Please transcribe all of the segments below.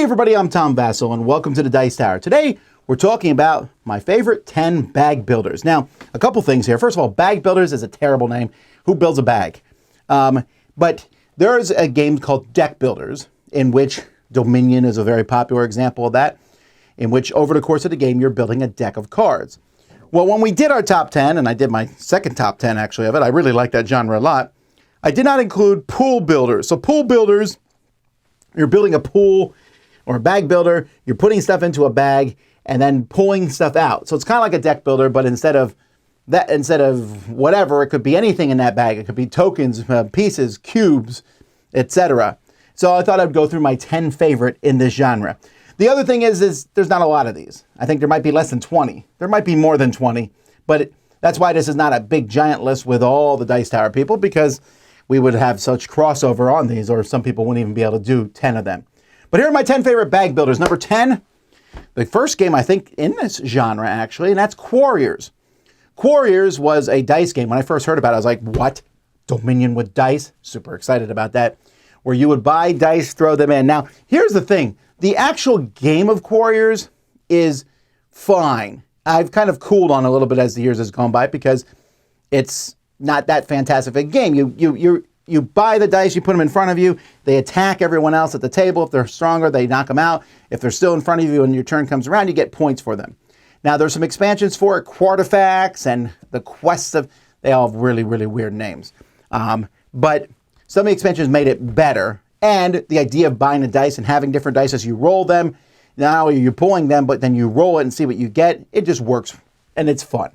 everybody, I'm Tom Vasel and welcome to the Dice Tower. Today we're talking about my favorite 10 bag builders. Now, a couple things here. First of all, bag builders is a terrible name. Who builds a bag? But there's a game called deck builders in which Dominion is a very popular example of that, in which over the course of the game you're building a deck of cards. Well, when we did our top 10, and I did my second top 10 actually of it, I really like that genre a lot, I did not include pool builders. So pool builders, you're building a pool or a bag builder, you're putting stuff into a bag and then pulling stuff out. So it's kind of like a deck builder, but instead of whatever, it could be anything in that bag. It could be tokens, pieces, cubes, etc. So I thought I'd go through my 10 favorite in this genre. The other thing is there's not a lot of these. I think there might be less than 20. There might be more than 20, but that's why this is not a big giant list with all the Dice Tower people, because we would have such crossover on these, or some people wouldn't even be able to do 10 of them. But here are my 10 favorite bag builders. Number 10, the first game I think in this genre actually, and that's Quarriors. Quarriors was a dice game. When I first heard about it, I was like, what? Dominion with dice? Super excited about that. Where you would buy dice, throw them in. Now, here's the thing. The actual game of Quarriors is fine. I've kind of cooled on a little bit as the years has gone by because it's not that fantastic a game. You buy the dice, you put them in front of you, they attack everyone else at the table. If they're stronger, they knock them out. If they're still in front of you and your turn comes around, you get points for them. Now, there's some expansions for it, Quarterfacts and the Quests of, they all have really, really weird names. But some of the expansions made it better. And the idea of buying the dice and having different dice as you roll them, not only are you pulling them, but then you roll it and see what you get. It just works, and it's fun.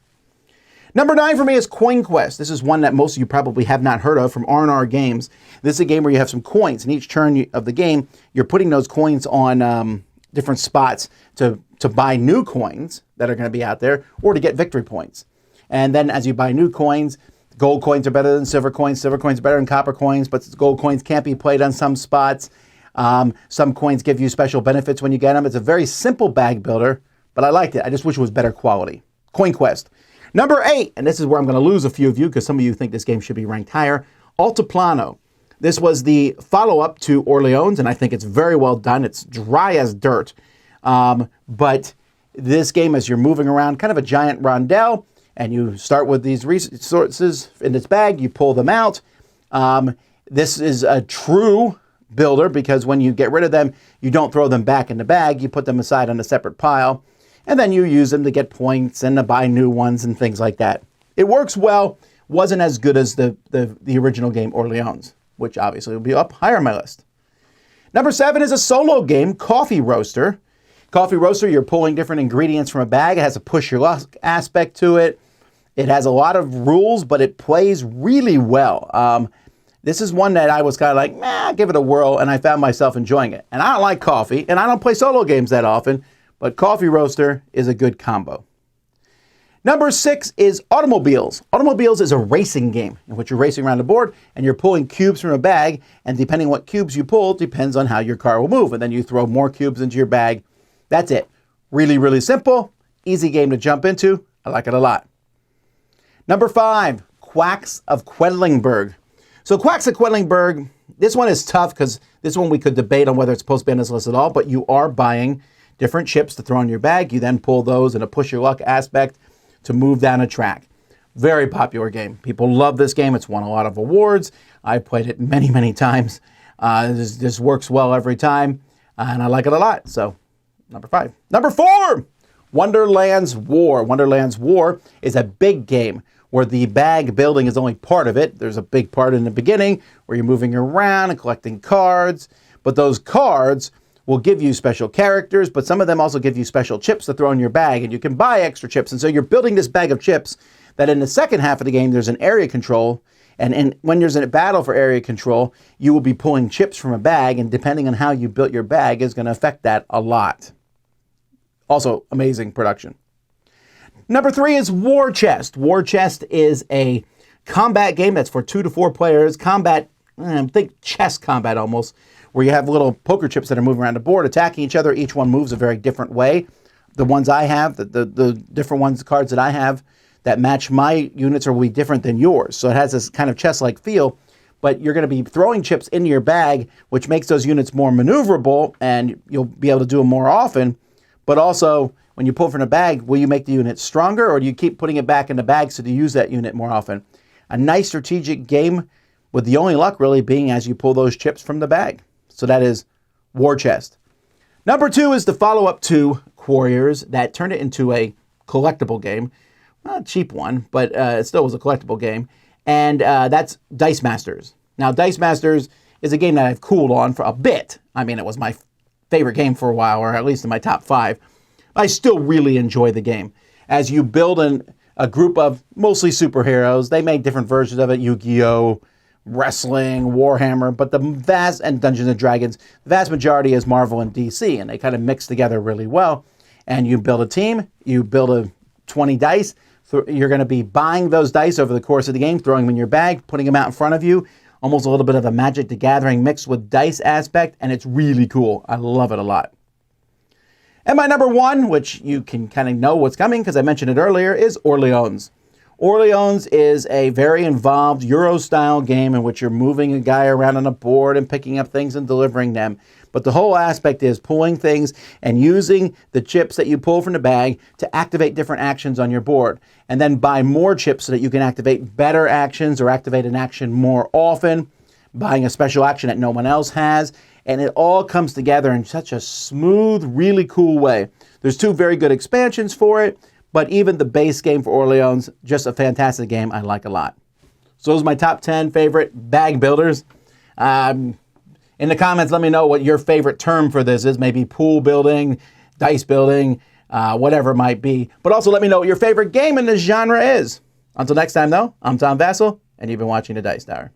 Number 9 for me is Coin Quest. This is one that most of you probably have not heard of from R&R Games. This is a game where you have some coins, and each turn of the game, you're putting those coins on different spots to buy new coins that are going to be out there, or to get victory points. And then as you buy new coins, gold coins are better than silver coins are better than copper coins, but gold coins can't be played on some spots. Some coins give you special benefits when you get them. It's a very simple bag builder, but I liked it. I just wish it was better quality. Coin Quest. Number 8, and this is where I'm going to lose a few of you because some of you think this game should be ranked higher, Altiplano. This was the follow-up to Orleans, and I think it's very well done. It's dry as dirt. But this game, as you're moving around, kind of a giant rondel, and you start with these resources in this bag, you pull them out. This is a true builder because when you get rid of them, you don't throw them back in the bag. You put them aside on a separate pile. And then you use them to get points and to buy new ones and things like that. It works well. Wasn't as good as the original game Orleans, which obviously will be up higher on my list. Number 7 is a solo game, Coffee Roaster. Coffee Roaster, you're pulling different ingredients from a bag. It has a push your luck aspect to it. It has a lot of rules, but it plays really well. This is one that I was kind of like, give it a whirl, and I found myself enjoying it. And I don't like coffee, and I don't play solo games that often, but Coffee Roaster is a good combo. Number 6 is Automobiles. Automobiles is a racing game in which you're racing around the board and you're pulling cubes from a bag, and depending on what cubes you pull depends on how your car will move. And then you throw more cubes into your bag. That's it. Really, really simple. Easy game to jump into. I like it a lot. Number 5, Quacks of Quedlinburg. So Quacks of Quedlinburg, this one is tough because this one we could debate on whether it's supposed to be on this list at all, but you are buying different chips to throw in your bag. You then pull those in a push your luck aspect to move down a track. Very popular game. People love this game. It's won a lot of awards. I played it many, many times. This works well every time, and I like it a lot. So, number 5. Number 4, Wonderland's War. Wonderland's War is a big game where the bag building is only part of it. There's a big part in the beginning where you're moving around and collecting cards, but those cards will give you special characters, but some of them also give you special chips to throw in your bag, and you can buy extra chips. And so you're building this bag of chips that in the second half of the game, there's an area control, and when there's a battle for area control, you will be pulling chips from a bag, and depending on how you built your bag is going to affect that a lot. Also, amazing production. Number 3 is War Chest. War Chest is a combat game that's for 2 to 4 players. Combat, think chess combat almost, where you have little poker chips that are moving around the board, attacking each other. Each one moves a very different way. The ones I have, the different ones, cards that I have that match my units will be different than yours. So it has this kind of chess-like feel, but you're going to be throwing chips into your bag, which makes those units more maneuverable, and you'll be able to do them more often. But also, when you pull from the bag, will you make the unit stronger, or do you keep putting it back in the bag so to use that unit more often? A nice strategic game, with the only luck really being as you pull those chips from the bag. So that is War Chest. Number 2 is the follow-up to Quarriors that turned it into a collectible game. Not a cheap one, but it still was a collectible game. And that's Dice Masters. Now, Dice Masters is a game that I've cooled on for a bit. I mean, it was my favorite game for a while, or at least in my top 5. I still really enjoy the game. As you build a group of mostly superheroes, they made different versions of it, Yu-Gi-Oh!, Wrestling, Warhammer, but and Dungeons and Dragons, the vast majority is Marvel and DC, and they kind of mix together really well. And you build a team, you build a 20 dice, you're going to be buying those dice over the course of the game, throwing them in your bag, putting them out in front of you, almost a little bit of a Magic the Gathering mixed with dice aspect, and it's really cool. I love it a lot. And my number 1, which you can kind of know what's coming because I mentioned it earlier, is Orleans. Orleans is a very involved Euro-style game in which you're moving a guy around on a board and picking up things and delivering them. But the whole aspect is pulling things and using the chips that you pull from the bag to activate different actions on your board. And then buy more chips so that you can activate better actions or activate an action more often, buying a special action that no one else has. And it all comes together in such a smooth, really cool way. There's 2 very good expansions for it. But even the base game for Orleans, just a fantastic game I like a lot. So those are my top 10 favorite bag builders. In the comments, let me know what your favorite term for this is. Maybe pool building, dice building, whatever it might be. But also let me know what your favorite game in this genre is. Until next time, though, I'm Tom Vasel, and you've been watching The Dice Tower.